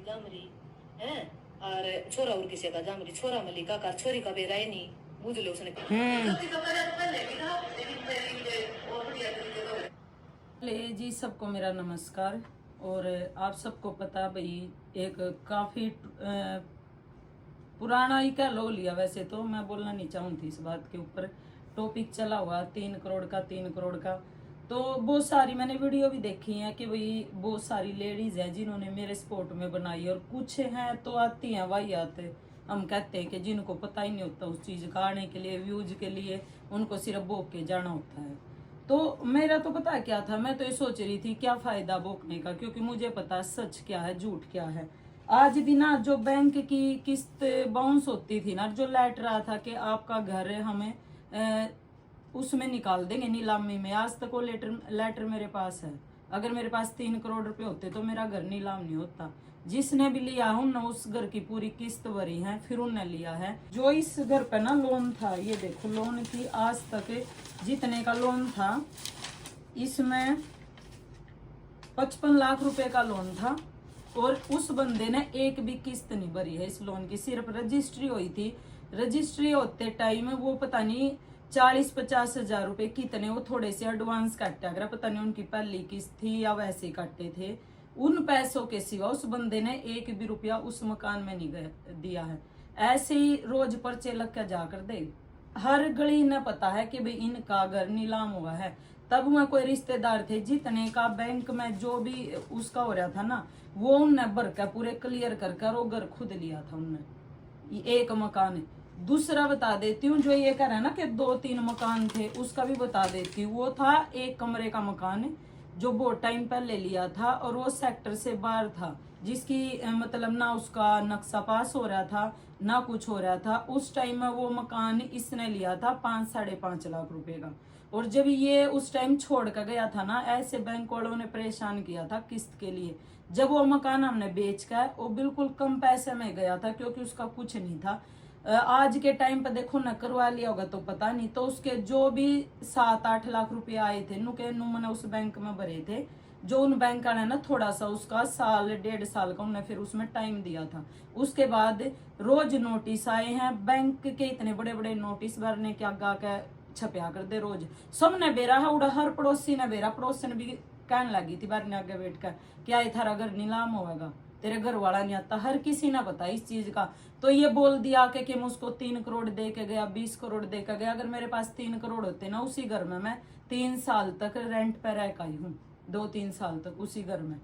जामरी है और छोरा और किसी का जामरी छोरा मलिका का छोरी का बेरा ही नहीं बुझ लो उसने ले जी सबको मेरा नमस्कार। और आप सबको पता भाई एक काफी पुराना ही कह लो लिया, वैसे तो मैं बोलना नहीं चाहूँगी इस बात के ऊपर। टॉपिक चला हुआ 3 करोड़ का 3 करोड़ का, तो बहुत सारी मैंने वीडियो भी देखी है कि भाई बहुत सारी लेडीज हैं जिन्होंने मेरे सपोर्ट में बनाई, और कुछ हैं तो आती हैं वाहियात। हम कहते हैं कि जिनको पता ही नहीं होता उस चीज का, आने के लिए व्यूज के लिए उनको सिर्फ बोक के जाना होता है। तो मेरा तो पता क्या था, मैं तो ये सोच रही थी क्या फायदा बोकने का, क्योंकि मुझे पता सच क्या है झूठ क्या है। आज भी ना जो बैंक की किस्त बाउंस होती थी ना, जो लेट रहा था कि आपका घर हमें उसमें निकाल देंगे नीलामी में, आज तक वो लेटर मेरे पास है। अगर मेरे पास 3 करोड़ रुपए होते तो मेरा घर नीलाम नहीं होता। जिसने भी लिया हूं ना उस घर की पूरी किस्त भरी है, फिर उन्होंने लिया है। जो इस घर पे ना लोन था, ये देखो लोन की आज तक जितने का लोन था, इसमें 55 लाख रुपए का लोन था, और उस बंदे ने एक भी किस्त नहीं भरी है इस लोन की। सिर्फ रजिस्ट्री हुई थी, रजिस्ट्री होते टाइम वो पता नहीं 40-50 हजार रुपए कितने वो थोड़े से एडवांस काटे, अगर पता नहीं उनकी पहली किस्त थी या वैसे काटे थे। उन पैसों के सिवा उस बंदे ने एक भी रुपया उस मकान में नहीं दिया है। ऐसे ही रोज पर्चे लग के जाकर दे, हर गली ने पता है कि भाई इनका घर नीलाम हुआ है। तब वह कोई रिश्तेदार थे, जितने का बैंक में जो भी उसका हो रहा था ना, वो उनने भर कर पूरे क्लियर कर कर वो घर खुद लिया था उनने। एक मकान है। दूसरा बता देती हूँ, जो ये कह रहा है ना कि 2-3 मकान थे, उसका भी बता देती हूँ। वो था 1 कमरे का मकान जो बहुत टाइम पहले लिया था, और वो सेक्टर से बाहर था, जिसकी मतलब ना उसका नक्शा पास हो रहा था ना कुछ हो रहा था। उस टाइम में वो मकान इसने लिया था 5-5.5 लाख रुपए का। और जब ये उस टाइम छोड़ कर गया था ना, ऐसे बैंक वालों ने परेशान किया था किस्त के लिए। जब वो मकान हमने बेच कर, वो बिल्कुल कम पैसे में गया था, क्योंकि उसका कुछ नहीं था। आज के टाइम पर देखो न करवा लिया होगा तो पता नहीं, तो उसके जो भी 7-8 लाख रुपए आए थे नुके मैंने उस बैंक में भरे थे। जो उन बैंक ने ना थोड़ा सा उसका 1-1.5 साल का उन्होंने फिर उसमें टाइम दिया था। उसके बाद रोज नोटिस आए हैं बैंक के, इतने बड़े बड़े नोटिस भरने के आगा के छपया कर दे रोज। सबने बेरा है उड़ा, हर पड़ोसी ने बेरा, पड़ोसी ने भी कहने लगी थी बार ने आगे बैठ कर, क्या इधर अगर नीलाम होगा तेरे घर वाला नहीं आता, हर किसी ने पता इस चीज का। तो ये बोल दिया कि मैं उसको 3 करोड़ दे के गया, 20 करोड़ दे के गया। अगर मेरे पास 3 करोड़ होते ना, उसी घर में मैं 3 साल तक रेंट पे रह गई हूँ। 2-3 साल तक उसी घर में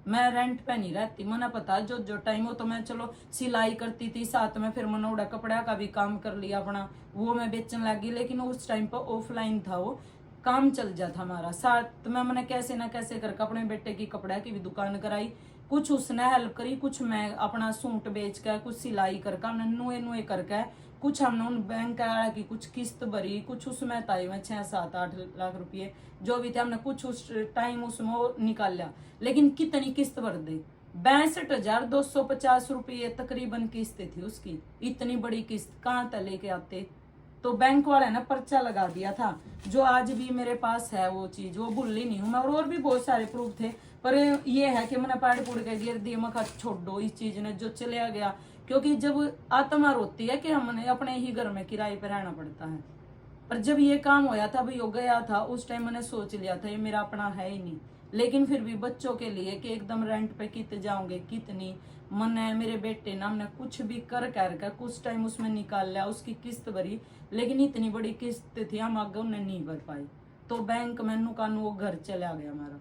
मैं रेंट पे नहीं रहती। मैंने पता जो जो टाइम हो तो मैं चलो सिलाई करती थी साथ में, फिर मैंने उड़ा कपड़ा का भी काम कर लिया अपना, वो मैं बेचने लगी। लेकिन उस टाइम पर ऑफलाइन था, वो काम चल जाता हमारा साथ में। मैंने कैसे ना कैसे करके अपने बेटे की कपड़ा की भी दुकान कराई, कुछ उसने हेल्प करी, कुछ मैं अपना सूट बेच कर, कुछ सिलाई करके नुए नुए करके, कुछ हमने उन बैंक की कुछ किस्त भरी, कुछ उसमें ताई में 6-7-8 लाख रुपये जो भी थे, हमने कुछ उस टाइम उसमें निकाल लिया। लेकिन कितनी किस्त भर दे, 62,250 रुपये तकरीबन किस्त थी उसकी। इतनी बड़ी किस्त कहाँ तक लेके आते। तो बैंक वाले ने पर्चा लगा दिया था, जो आज भी मेरे पास है वो चीज, वो भूल ही नहीं हूँ मैं। और भी बहुत सारे प्रूफ थे, पर ये है कि मैंने पैड़ पुड़ के गिर दिए, मैं छोड़ दो इस चीज ने, जो चले गया। क्योंकि जब आत्मा रोती है कि हमने अपने ही घर में किराए पर रहना पड़ता है। पर जब ये काम होया था भाई हो गया था, उस टाइम मैंने सोच लिया था ये मेरा अपना है ही नहीं। लेकिन फिर भी बच्चों के लिए कि एकदम रेंट पे कित जाओगे, कितनी मन है। मेरे बेटे ने हमने कुछ भी कर कुछ टाइम उसमें निकाल लिया, उसकी किस्त भरी। लेकिन इतनी बड़ी किस्त थी, हम आगे उन्हें नहीं भर पाई, तो बैंक में नुकान वो घर चला गया हमारा।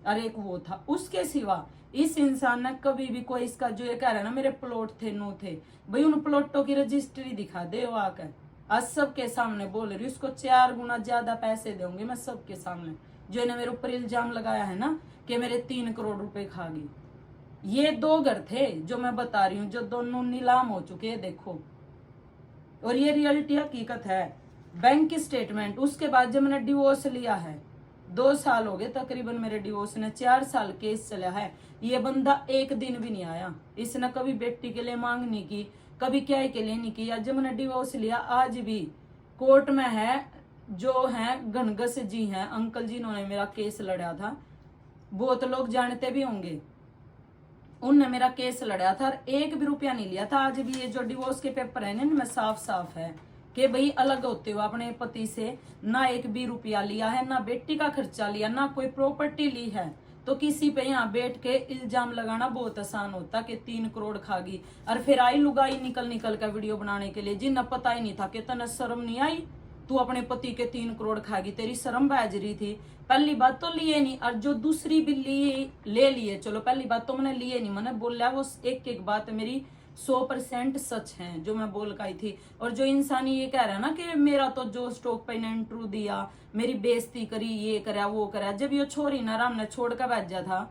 और एक वो था, उसके सिवा इस इंसान ने कभी भी कोई इसका जो ये कह रहा है ना मेरे प्लॉट थे नो थे, भाई उन प्लॉटों की रजिस्ट्री दिखा दे वो आकर। आज सबके सामने बोल रही, उसको 4 गुना ज्यादा पैसे दूंगी मैं सबके सामने। जो इन्हें मेरे ऊपर इल्जाम लगाया है ना कि मेरे 3 करोड़ रुपए खा गई। ये 2 घर थे जो मैं बता रही हूँ, जो दोनों नीलाम हो चुके हैं देखो। और ये रियलिटी हकीकत है। बैंक की स्टेटमेंट, उसके बाद जब मैंने डिवोर्स लिया है, 2 साल हो गए तकरीबन मेरे डिवोर्स ने, 4 साल केस चला है। ये बंदा एक दिन भी नहीं आया, इसने कभी बेटी के लिए मांग नहीं की, कभी क्या के लिए नहीं किया। जब मैंने डिवोर्स लिया, आज भी कोर्ट में है, जो है गणगस जी हैं अंकल जी, इन्होंने मेरा केस लड़ा था, बहुत लोग जानते भी होंगे। उनने मेरा केस लड़ा था और 1 भी रुपया नहीं लिया था। आज भी ये जो डिवोर्स के पेपर है ना, इनमें साफ साफ है कि भाई अलग होते हो अपने पति से ना 1 भी रुपया लिया है, ना बेटी का खर्चा लिया, ना कोई प्रॉपर्टी ली है। तो किसी पे यहाँ बैठ के इल्जाम लगाना बहुत आसान होता कि 3 करोड़ खागी। और फिर आई लुगाई निकल निकल का वीडियो बनाने के लिए, जिन्हें पता ही नहीं था कि तने शर्म नहीं आई, तू अपने पति के 3 करोड़ खागी, तेरी शर्म बैज रही थी। पहली बात तो लिए नहीं, और जो दूसरी भी ले लिए, चलो पहली बात तो मैंने लिए नहीं, मैंने बोला वो एक एक बात मेरी 100% सच है जो मैं बोल पाई थी। और जो इंसान ये कह रहा है ना कि मेरा तो जो स्टॉक पे ने इंटरव्यू दिया, मेरी बेइज्जती करी, ये करा वो करा, जब ये छोरी ना राम ने छोड़ कर भेजा था,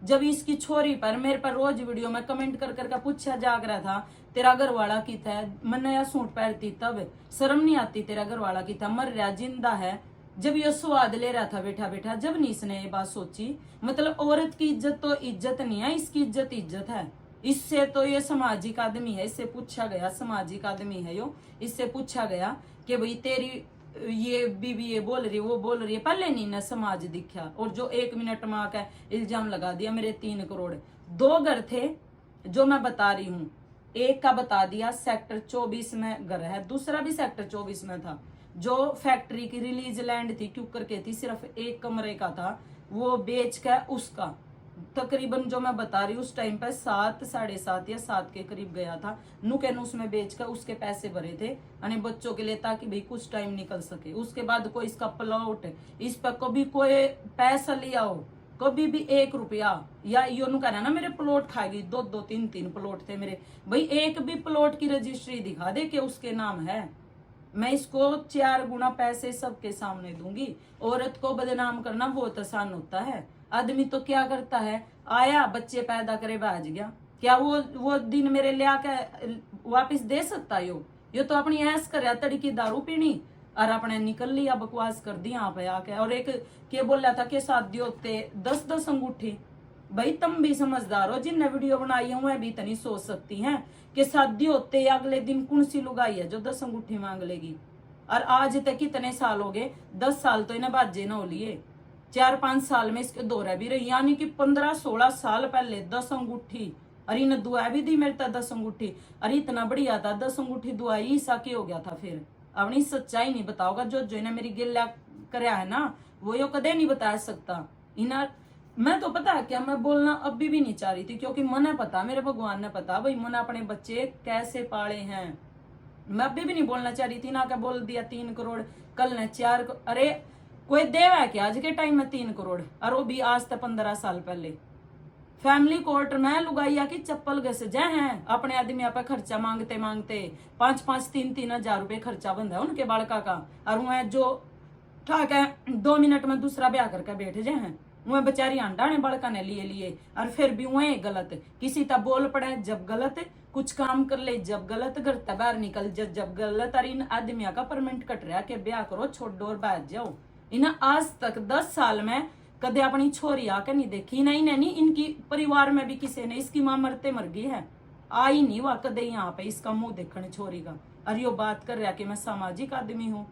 जब इसकी छोरी पर मेरे पर रोज वीडियो में कमेंट कर कर पूछा जाग रहा था तेरा घर वाला की था, मैं नया सूट पहनती तब शर्म नहीं आती, तेरा घर वाला की था, मर रहा जिंदा है, जब ये स्वाद ले रहा था बैठा बैठा, जब नहीं इसने ये बात सोची। मतलब औरत की इज्जत तो इज्जत नहीं है, इसकी इज्जत इज्जत है। इससे तो ये सामाजिक आदमी है, इससे पूछा गया, सामाजिक आदमी है यो, इससे पूछा गया कि भाई तेरी ये बीबी ये बोल रही वो बोल रही है, पहले नहीं ना समाज दिखा। और जो 1 मिनट में आकर इल्जाम लगा दिया मेरे 3 करोड़। 2 घर थे जो मैं बता रही हूँ, एक का बता दिया सेक्टर 24 में घर है, दूसरा भी सेक्टर 24 में था। जो फैक्ट्री की रिलीज लैंड थी क्यों करके थी, सिर्फ 1 कमरे का था, वो बेच कर उसका तकरीबन जो मैं बता रही हूँ उस टाइम पे 7 साढ़े 7 या 7 के करीब गया था, नुके नुस में बेचकर उसके पैसे भरे थे यानी बच्चों के लिए, ताकि भाई कुछ टाइम निकल सके। उसके बाद कोई इसका प्लॉट, इस पर कभी कोई पैसा लिया हो, कभी भी 1 रुपया, या यो नु कहना ना मेरे प्लॉट खाएगी, 2 3 प्लॉट थे मेरे, भाई 1 भी प्लॉट की रजिस्ट्री दिखा दे कि उसके नाम है, मैं इसको 4 गुना पैसे सबके सामने दूंगी। औरत को बदनाम करना बहुत आसान होता है। आदमी तो क्या करता है, आया बच्चे पैदा करे भाज गया, क्या वो दिन मेरे ले आके वापिस दे सकता यो तो अपनी ऐस कर तड़की दारू पीनी और अपने निकल लिया, बकवास कर दी यहाँ पे आके। और एक के बोला था कि शादी होते 10 अंगूठी, भाई तुम भी समझदार हो, जिनने वीडियो बनाई है वह भी इतनी सोच सकती हैं कि शादी होते अगले दिन कौन सी लुगाई है जो 10 अंगूठी मांग लेगी। और आज तक कितने साल हो गए, 10 साल तो इन्हें बाजे न हो लिए, 4-5 साल में इसके दौरा भी रही, यानी कि 15-16 साल पहले 10 अंगूठी। अरे इन्हें दुआ भी दी मेरे तक 10 अंगूठी, अरे इतना बढ़िया था 10 अंगूठी दुआ ही साकी हो गया था। फिर अपनी सच्चाई नहीं बताओगा, जो इन्हें मेरी गिल्ला कराया है ना वो यो कदे नहीं बता सकता। इन्हें मैं तो पता है क्या, मैं बोलना अभी भी नहीं चाह रही थी, क्योंकि मने पता, मेरे भगवान ने पता भाई मैंने अपने बच्चे कैसे पाले हैं। मैं अभी भी नहीं बोलना चाह रही थी ना, क्या बोल दिया 3 करोड़, कल ने 4 करोड़। अरे कोई देवा है क्या आज के टाइम में 3 करोड़, और वो भी आज तक 15 साल पहले। फैमिली कोर्ट में लुगाइया की चप्पल घस जाए हैं, अपने आदमी पे खर्चा मांगते मांगते 5-5 3-3 हजार रुपए खर्चा बंद है उनके बालका का, और वह जो ठाक है 2 मिनट में दूसरा ब्याह करके बैठ जाए हैं, वह बेचारी अंडा ने बड़का ने लिए और फिर भी वह गलत, किसी तक बोल पड़े जब गलत, कुछ काम कर ले जब गलत, घर तक बाहर निकल जब गलत। और इन आदमियों का परमिट कट रहा कि ब्याह करो छोड़ो और बैठ जाओ। इन्हें आज तक 10 साल में कदे अपनी छोरी आकर नहीं देखी, नहीं नहीं इनकी परिवार में भी किसी ने, इसकी माँ मरते मर गई है, आई नहीं वह कदे यहाँ पे इसका मुंह देखने छोरी का। और यो बात कर रहा कि मैं सामाजिक आदमी हूँ,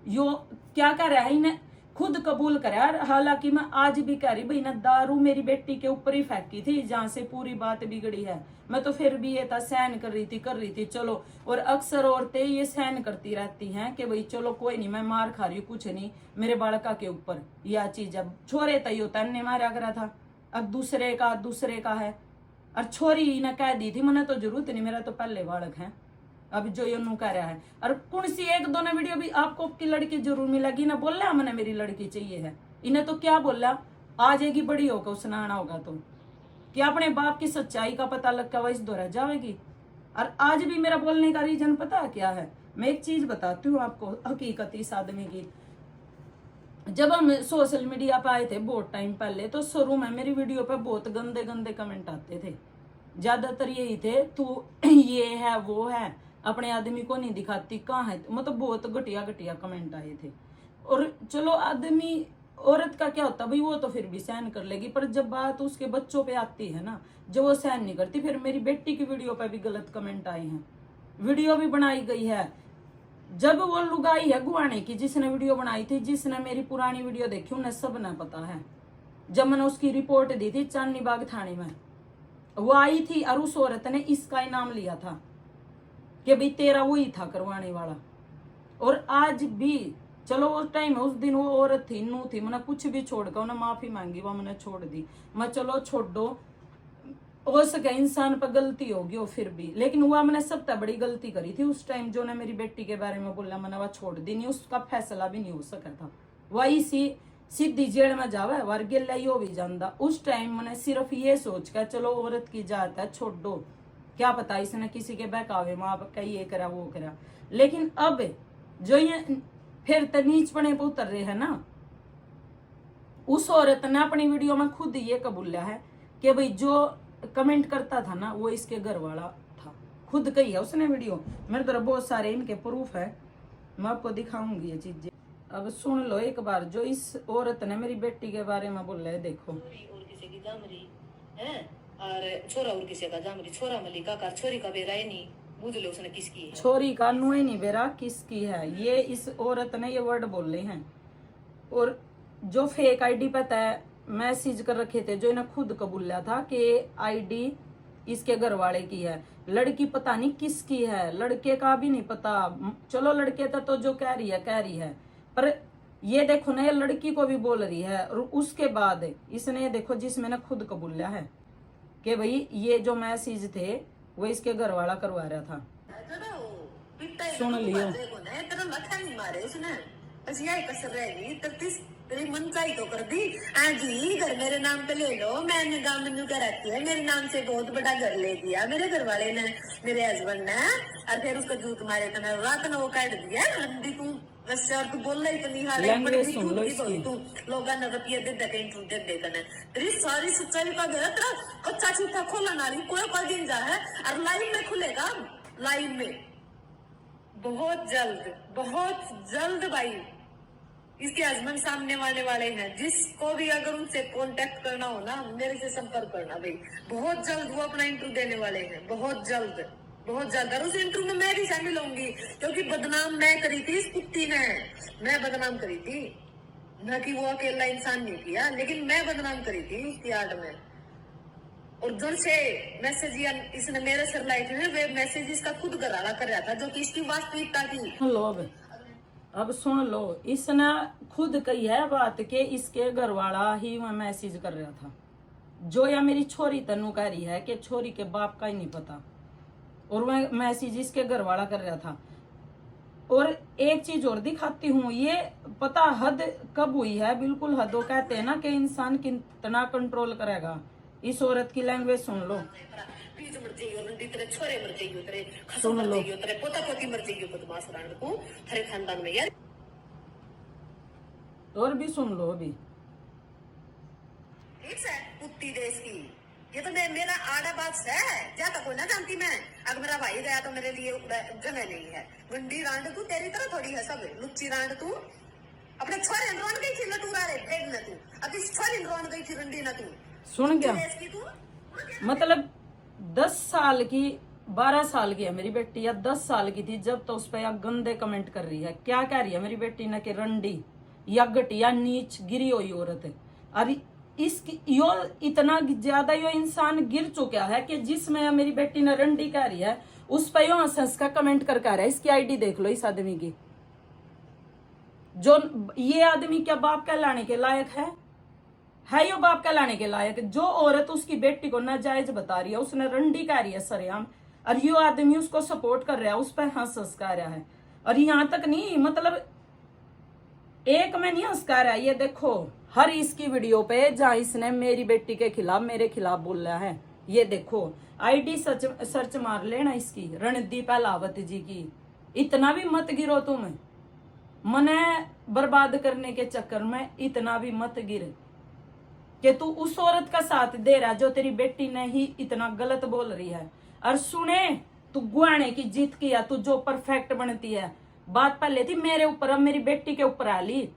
यो क्या कर रहा है, इन्हें खुद कबूल करा। हालांकि मैं आज भी कह रही भाई ना दारू मेरी बेटी के ऊपर ही फेंकी थी, जहां से पूरी बात बिगड़ी है, मैं तो फिर भी ये था सहन कर रही थी चलो। और अक्सर औरतें ये सहन करती रहती हैं कि भाई चलो कोई नहीं, मैं मार खा रही हूँ कुछ नहीं, मेरे बालका के ऊपर यह चीज, अब छोरे तय होता ने मारा करा था, अब दूसरे का है। और छोरी ने कह दी थी मैंने तो जरूरत नहीं, मेरा तो पहले बालक है। अब जो ये कह रहा है, और कौन सी 1-2 ने वीडियो भी आपको की लड़की जरूर मिलेगी ना, बोल रहा मैंने मेरी लड़की चाहिए है, इन्हें तो क्या बोला आ जाएगी बड़ी होकर उसने आना होगा, तो क्या अपने बाप की सच्चाई का पता लग कर वह इस दौरा जाएगी। और आज भी मेरा बोलने का रीजन पता है क्या है, मैं एक चीज बताती हूँ आपको हकीकत इस आदमी की। जब हम सोशल मीडिया पे आए थे बहुत टाइम पहले, तो शुरू में मेरी वीडियो पे बहुत गंदे गंदे कमेंट आते थे, ज्यादातर यही थे तू ये है वो है, अपने आदमी को नहीं दिखाती, कहाँ है, मतलब बहुत घटिया घटिया कमेंट आए थे। और चलो आदमी औरत का क्या होता भाई, वो तो फिर भी सहन कर लेगी, पर जब बात उसके बच्चों पे आती है ना, जो वो सहन नहीं करती। फिर मेरी बेटी की वीडियो पे भी गलत कमेंट आए हैं, वीडियो भी बनाई गई है। जब वो लुगाई है गुआने की जिसने वीडियो बनाई थी, जिसने मेरी पुरानी वीडियो देखी उन्हें सब न पता है। जब मैंने उसकी रिपोर्ट दी थी चांदनी बाग थाने में, वो आई थी और उस औरत ने इसका ही नाम लिया था कि भाई तेरा वही था करवाने वाला। और आज भी चलो उस टाइम उस दिन वो औरत थी नू थी, मैंने कुछ भी छोड़ कर उन्हें माफी मांगी, वो मैंने छोड़ दी। मैं चलो छोड़ दो, हो सके इंसान पर गलती होगी वो फिर भी, लेकिन वह मैंने सबसे बड़ी गलती करी थी उस टाइम जो ने मेरी बेटी के बारे में बोला, मैंने वह छोड़ दी नहीं, उसका फैसला भी नहीं हो सका था। वही सीधी जेल में जावे वर्गे लाई हो भी जाता। उस टाइम मैंने सिर्फ ये सोच कर चलो औरत की जात है छोड़ दो, क्या पता इसने किसी के बहकावे माँ का ये करा वो करा। लेकिन अब जो ये फिर तो नीचपने पर उतर रहे है ना, उस औरत ने अपनी वीडियो में खुद ये कबूला है कि भाई जो कमेंट करता था ना वो इसके घर वाला था, खुद कही है उसने वीडियो। मेरे तरफ बहुत सारे इनके प्रूफ है, मैं आपको दिखाऊंगी ये चीजें। अब सुन लो एक बार जो इस औरत ने मेरी बेटी के बारे में बोला है, देखो। और किसी की जामरी है और छोरा और किसी का जामरी, छोरा मलिका का छोरी का बेराय नहीं बुझ लो उसने किसकी है, छोरी का नुई नहीं बेरा किसकी है, ये इस औरत ने ये वर्ड बोले हैं। और जो फेक आईडी पता है मैसेज कर रखे थे, जो इन्हें खुद कबूला था कि आईडी इसके घर वाले की है, लड़की पता नहीं किसकी है, लड़के का भी नहीं पता। चलो लड़के तो जो कह रही है, पर ये देखो ना ये लड़की को भी बोल रही है। और उसके बाद इसने देखो जिसमें ना खुद कबूला है कि भाई ये जो मैसेज थे वो इसके घर वाला करवा रहा था। सुन लियो। तेरी मनचाही तो कर दी आज ही घर मेरे नाम पे ले लो, मैंने काम मेनू कर रखी है, मेरे नाम से बहुत बड़ा घर ले दिया मेरे घर वाले ने, मेरे हस्बैंड ने। और फिर उसका जूत मारे तो रात ने वो काट दिया लंबी तू वैसे। और तू बोल रही इतनी हाल तू लोग ने रुपये दे दे इंटरव्यू दे दे कने तेरी सारी सच्चाई का घर तेरा कच्चा छूटा खोला ना रही कोई दिन जा है और लाइव में खुलेगा, लाइव में बहुत जल्द भाई इसके हस्बैंड सामने वाले हैं। जिसको भी अगर उनसे कांटेक्ट करना हो ना मेरे से संपर्क करना भाई, बहुत जल्द वो अपना इंटरव्यू देने वाले हैं, बहुत जल्द। और उस इंटरव्यू में मैं भी शामिल होंगी क्योंकि बदनाम मैं करी थी इस कुत्ती ने, मैं बदनाम करी थी न कि वो अकेला इंसान नहीं किया, लेकिन मैं बदनाम करी थी उसकी आड़ में। और जो से मैसेज इसने मेरे सर लाए थे वे मैसेज इसका खुद घराला कर रहा था जो कि इसकी वास्तविकता थी। अब सुन लो, इसने खुद कही है बात के इसके घर वाला ही वह मैसेज कर रहा था, जो या मेरी छोरी तनु कह रही है कि छोरी के बाप का ही नहीं पता, और वह मैसेज इसके घर वाला कर रहा था। और एक चीज और दिखाती हूँ, ये पता हद कब हुई है, बिल्कुल हद। वो कहते हैं ना कि इंसान कितना कंट्रोल करेगा। इस औरत की लैंग्वेज सुन लो, सुन लो। और भी सुन लो अभी। कुत्ती देश की ये तो मेरा आड़ा बात है, ज्यादा कोई ना जानती मैं। अगर मेरा भाई गया तो मेरे लिए जगह नहीं है। गंडी रांड तू तेरी तरह थोड़ी है सब, लुच्ची रांड तू अपने छोरे रोन गई थी लटूरा रे पेट न तू, अभी छोरी रोन गई थी रंडी न तू। सुन क्या मतलब 10 साल की 12 साल की है मेरी बेटी या 10 साल की थी जब तो उस पर गंदे कमेंट कर रही है। क्या कह रही है मेरी बेटी ने कि रंडी या घटिया नीच गिरी हुई औरत है। और इसकी यो इतना ज्यादा यो इंसान गिर चुका है कि जिसमें मेरी बेटी ने रंडी कह रही है उस पर यो हंस का कमेंट करके आ रहा है। इसकी आईडी देख लो इस आदमी की। जो ये आदमी क्या बाप कहलाने के लायक है यो बाप कहलाने के लायक? जो औरत उसकी बेटी को नाजायज बता रही है, उसने रंडी कह रही है सरेआम, और यो आदमी उसको सपोर्ट कर रहा है, उस पर हंस कह रहा है। और यहां तक नहीं, मतलब एक में नहीं हंस कह रहा है, ये देखो हर इसकी वीडियो पे जहां इसने मेरी बेटी के खिलाफ मेरे खिलाफ बोल रहा है, ये देखो आईडी सर्च मार लेना इसकी, रणदीप अहलावत जी की। इतना भी मत गिरो तुम, मने बर्बाद करने के चक्कर में इतना भी मत गिर कि तू उस औरत का साथ दे रहा जो तेरी बेटी ने ही इतना गलत बोल रही है। और सुने तू गुआने की जीत किया, तू जो परफेक्ट बनती है। बात पहले थी मेरे ऊपर, अब मेरी बेटी के ऊपर आ ली।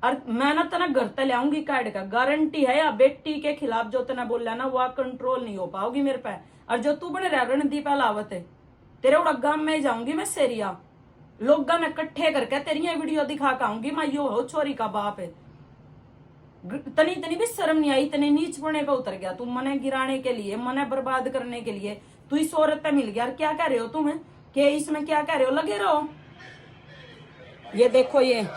और मैं ना तना घर तक लाऊंगी काट का, गारंटी है। या बेटी के खिलाफ जो तना बोल रहा ना वह कंट्रोल नहीं हो पाओगी मेरे पे। और जो तू बन रहा रणदीप अहलावत है, तेरे उड़ा गांव में जाऊंगी मैं सेरिया, लोग ने इकट्ठे करके तेरी वीडियो दिखा के आऊंगी मैं यो हो छोरी का बाप है। तनी तनी भी शर्म नहीं आई, इतने नीच पने पे उतर गया तू, मने गिराने के लिए, मने बर्बाद करने के लिए तू इस औरत पे मिल गया। यार क्या कह रहे हो तुम, के इसमें क्या कह रहे हो, लगे रहो। ये देखो ये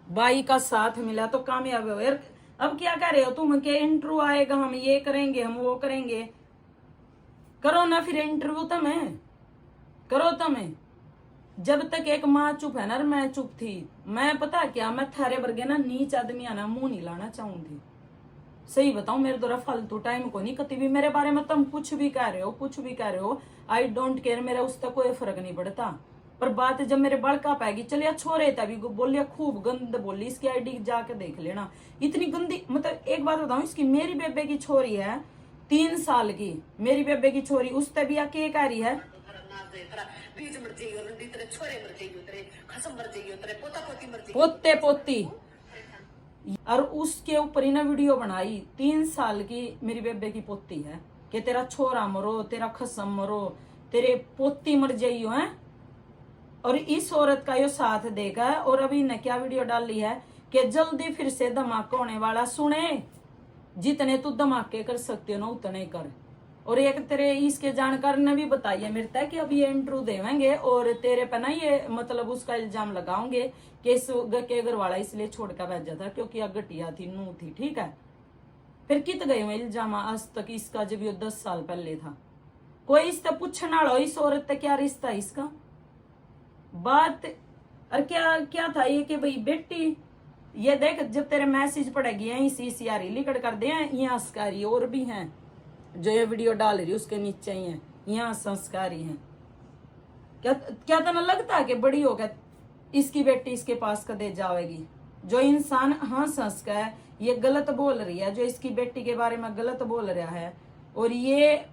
भाई का साथ मिला तो कामयाब हो यार। अब क्या कह रहे हो तुम के इंटरव्यू आएगा, हम ये करेंगे, हम वो करेंगे। करो ना फिर इंटरव्यू, तुम्हें करो तुम्हें। जब तक एक माँ चुप है ना, मैं चुप थी। मैं पता क्या, मैं थारे वर्गे ना नीच आदमी आना मुंह नहीं लाना चाहूंगी। सही बताऊं, मेरे द्वारा फालतू टाइम को नहीं कति भी मेरे बारे में तुम कुछ भी कह रहे हो, कुछ भी कह रहे हो, आई डोंट केयर, मेरा उसका कोई फर्क नहीं पड़ता। पर बात जब मेरे बड़का पैगी चलिए छोरे तभी बोलिए, खूब गंद बोली, इसकी आईडी जाके देख लेना, इतनी गंदी। मतलब एक बात बताऊं, इसकी मेरी बेबे की छोरी है 3 साल की, मेरी बेबे की छोरी, उस तभी आके कह रही है पोते पोती, और उसके ऊपर ही ना वीडियो बनाई। 3 साल की मेरी बेबे की पोती है कि तेरा छोरा मरो, तेरा खसम मरो, तेरे पोती मर जाइयो है। और इस औरत का यो साथ देगा। और अभी ने क्या वीडियो डाली है कि जल्दी फिर से धमाका होने वाला, सुने जितने तू धमाके कर सकते हो ना उतने कर। और एक तेरे इसके जानकार ने भी बताया मेरे तक कि अब ये इंटरव्यू देवेंगे और तेरे पे ना ये मतलब उसका इल्जाम लगाओगे कि इस के घर वाला इसलिए छोड़ कर भेजा था क्योंकि अब घटिया थी, नू थी, ठीक है। फिर कित गए हुए इल्जाम आज तक इसका, जब ये 10 साल पहले था। कोई इससे पूछना लो इस औरत तक क्या रिश्ता है इसका, बात। और क्या क्या था ये कि भाई बेटी ये देख, जब तेरे मैसेज पड़ेगी यहीं CCR लिखट कर दे, यहाँ संस्कारी और भी हैं जो ये वीडियो डाल रही उसके नीचे ही है, यहाँ संस्कारी हैं। क्या क्या तना लगता है कि बड़ी होकर इसकी बेटी इसके पास कदे जाएगी। जो इंसान हाँ संस्कार है, ये गलत बोल रही है, जो इसकी बेटी के बारे में गलत बोल रहा है, और ये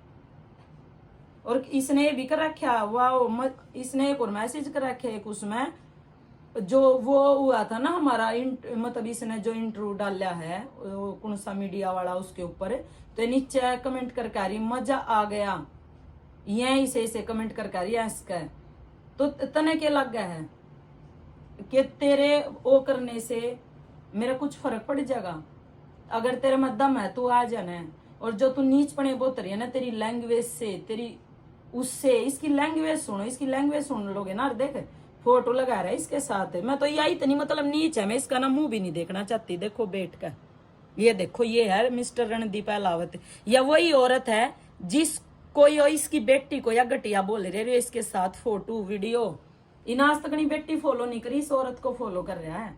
और इसने भी कर रखा वाह, इसने एक और मैसेज कर रखे एक उसमें जो वो हुआ था ना हमारा मतलब इसने जो इंटरव्यू डाला है कौन सा मीडिया वाला उसके ऊपर, तो नीचे कमेंट करके आ रही मजा आ गया, यह इसे कमेंट करके आ रही है इसका। तो तने क्या लग गया है कि तेरे वो करने से मेरा कुछ फर्क पड़ जाएगा। अगर तेरे में दम है तू आ जाना। और जो तू नीच पने बोत रही है ना तेरी लैंग्वेज से, तेरी उससे, इसकी लैंग्वेज सुनो, इसकी लैंग्वेज सुन लोगे ना। देख फोटो लगा रहा है इसके साथ, मैं तो यही इतनी मतलब नीच है, मैं इसका ना मुंह भी नहीं देखना चाहती। देखो बैठ कर, ये देखो ये है मिस्टर रणदीप अहलावत, या वही औरत है जिस कोई इसकी बेटी को या घटिया बोल रहे हो इसके साथ फोटो वीडियो। इन आज तक नहीं बेटी फॉलो नहीं करी, इस औरत को फॉलो कर रहा है।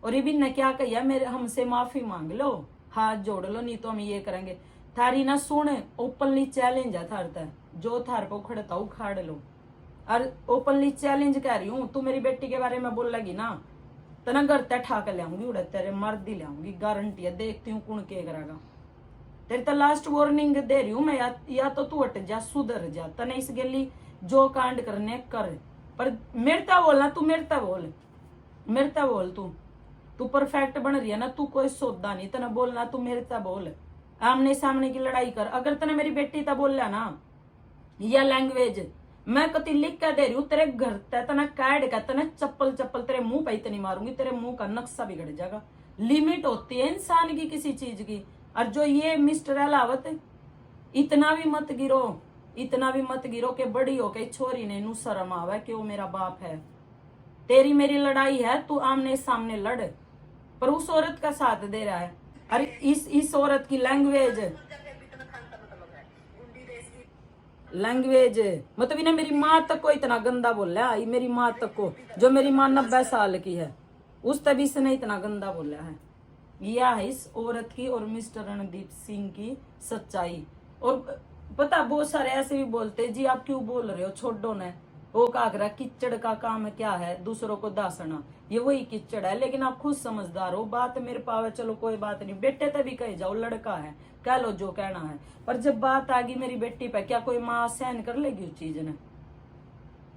और ये भी ने क्या कहा, मेरे हमसे माफी मांग लो, हाथ जोड़ लो, नहीं तो हम ये करेंगे। थारी ना सुन, ओपनली चैलेंज है थार तक, जो थार को उखड़ता उखाड़ लो। और ओपनली चैलेंज कर रही हूँ, तू मेरी बेटी के बारे में बोल लगी ना तना घर तक ठा कर लाऊंगी, उड़े तेरे मर्द ही लाऊंगी, गारंटी है। देखती हूँ कौन के करेगा। तेरे तो लास्ट वार्निंग दे रही हूँ मैं, या तो तू हट जा, सुधर जा, तने इस गली जो कांड करने कर। पर मेरता बोलना, तू मेरता बोल, मेरता बोल, तू परफेक्ट बन रही है ना, तू कोई सौदा नहीं, तना बोलना तू मेरता बोल, आमने सामने की लड़ाई कर। अगर तने मेरी बेटी ता बोल ना या लैंग्वेज मैं कति लिख कर दे रही हूँ, तेरे घर तना काट का तना चप्पल चप्पल तेरे मुंह पे इतनी मारूंगी, तेरे मुंह का नक्शा बिगड़ जाएगा। लिमिट होती है इंसान की किसी चीज की। और जो ये मिस्टर अहलावत, इतना भी मत गिरो, इतना भी मत गिरो कि बड़ी हो के छोरी ने नू शर्म आवे कि वो मेरा बाप है। तेरी मेरी लड़ाई है, तू आमने सामने लड़, पर उस औरत का साथ दे रहा है। अरे इस औरत की लैंग्वेज मतलब इन्हें मेरी माँ तक को इतना गंदा बोला है, मेरी माँ तक को, जो मेरी माँ 90 साल की है, उस तभी से ने इतना गंदा बोला है। यह है इस औरत की और मिस्टर रणदीप सिंह की सच्चाई। और पता बहुत सारे ऐसे भी बोलते जी आप क्यों बोल रहे हो, छोड़ो ने, वो काकरा किचड़ का काम क्या है दूसरों को दासना, ये वही किचड़ है। लेकिन आप खुद समझदार हो, बात मेरे पावे, चलो कोई बात नहीं, बेटे तभी कह जाओ, लड़का है कह लो जो कहना है। पर जब बात आ गई मेरी बेटी पे, क्या कोई माँ सहन कर लेगी उस चीज ने,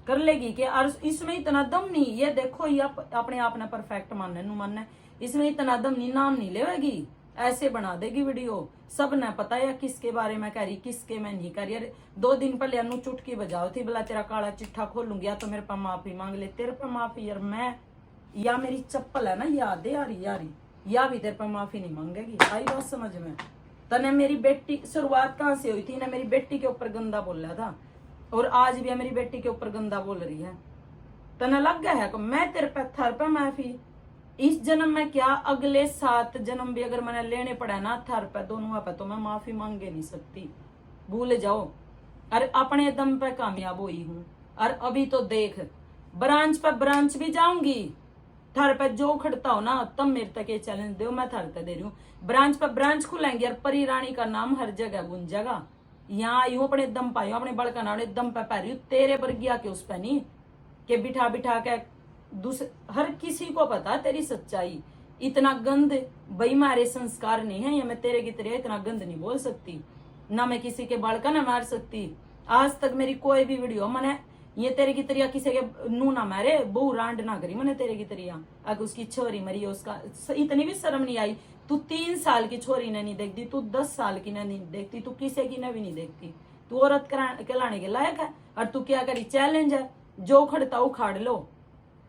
कर लेगी कि इसमें इतना दम नहीं। ये देखो ये अपने आप ने परफेक्ट मानने इसमें इतना दम नहीं, नाम नहीं लेगी ऐसे बना देगी वीडियो, सब न पता है किसके बारे में कह रही, किसके में नहीं कह रही। अरे 2 दिन पहले अनु चुटकी बजाओ थी, बोला तेरा काला चिट्ठा खोलूंगी या तो मेरे पर माफी मांग ले। तेरे पर माफी यार मैं, या मेरी चप्पल है ना याद है यारी, या भी तेरे पर माफी नहीं मांगेगी। आई बात समझ में? तने मेरी बेटी शुरुआत कहाँ से हुई थी ना, मेरी बेटी के ऊपर गंदा बोला था और आज भी मेरी बेटी के ऊपर गंदा बोल रही है। तने लग गया है कि मैं तेरे पे थर पे माफी, इस जन्म में क्या अगले 7 जन्म भी अगर मैंने लेने पड़ा ना थर पे दोनों पे, तो मैं माफी मांगे नहीं सकती, भूल जाओ। अरे अपने दम पे कामयाब हुई हूँ। और अभी तो देख ब्रांच पे ब्रांच भी जाऊंगी, थर पे जो खड़ता हो ना तब मेरे तक ये चैलेंज दो, मैं थर पे दे रही हूँ। ब्रांच पे ब्रांच खुलेंगे और परी रानी का नाम हर जगह गूंजेगा। यहाँ आई हूँ अपने दम पाई हूँ, अपने बड़का नाड़े दम पे पा रही हूँ, तेरे पर गया के उस पे नहीं के बिठा बिठा के दूसरे। हर किसी को पता तेरी सच्चाई। इतना गंद भाई मारे संस्कार नहीं है, या मैं तेरे की तरह इतना गंद नहीं बोल सकती, ना मैं किसी के बाल का ना मार सकती। आज तक मेरी कोई भी वीडियो मैंने ये तेरे की तरह किसी के नू ना मारे, बहु रांड ना करी मैंने तेरे की तरह। अगर उसकी छोरी मरी उसका इतनी भी शर्म नहीं आई। तू 3 साल की छोरी ने नहीं देखती, तू 10 साल की ने नहीं देखती, तू किसी की ने भी नहीं देखती। तू औरत कहलाने के लायक है। और तू क्या करी, चैलेंज है, जो खड़ता उखाड़ लो,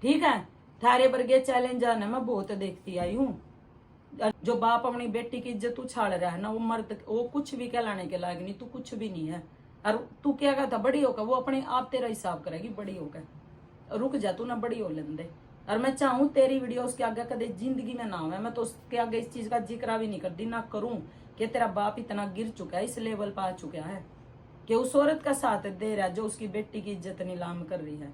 ठीक है। थारे वर्गे चैलेंज आने मैं बहुत देखती आई हूँ। जो बाप अपनी बेटी की इज्जत उछाल रहा है ना, वो मर्द वो कुछ भी कहलाने के लायक नहीं, तू कुछ भी नहीं है। और तू क्या कहता बड़ी होकर, वो अपने आप तेरा हिसाब करेगी बड़ी होकर। रुक जा तू ना, बड़ी हो लेंदे। और मैं चाहूँ तेरी वीडियो उसके आगे कदे जिंदगी में ना हो, मैं तो उसके आगे इस चीज का जिक्र भी नहीं करती, ना करूं कि तेरा बाप इतना गिर चुका है, इस लेवल पर आ चुका है कि उस औरत का साथ दे रहा है जो उसकी बेटी की इज्जत नीलाम कर रही है।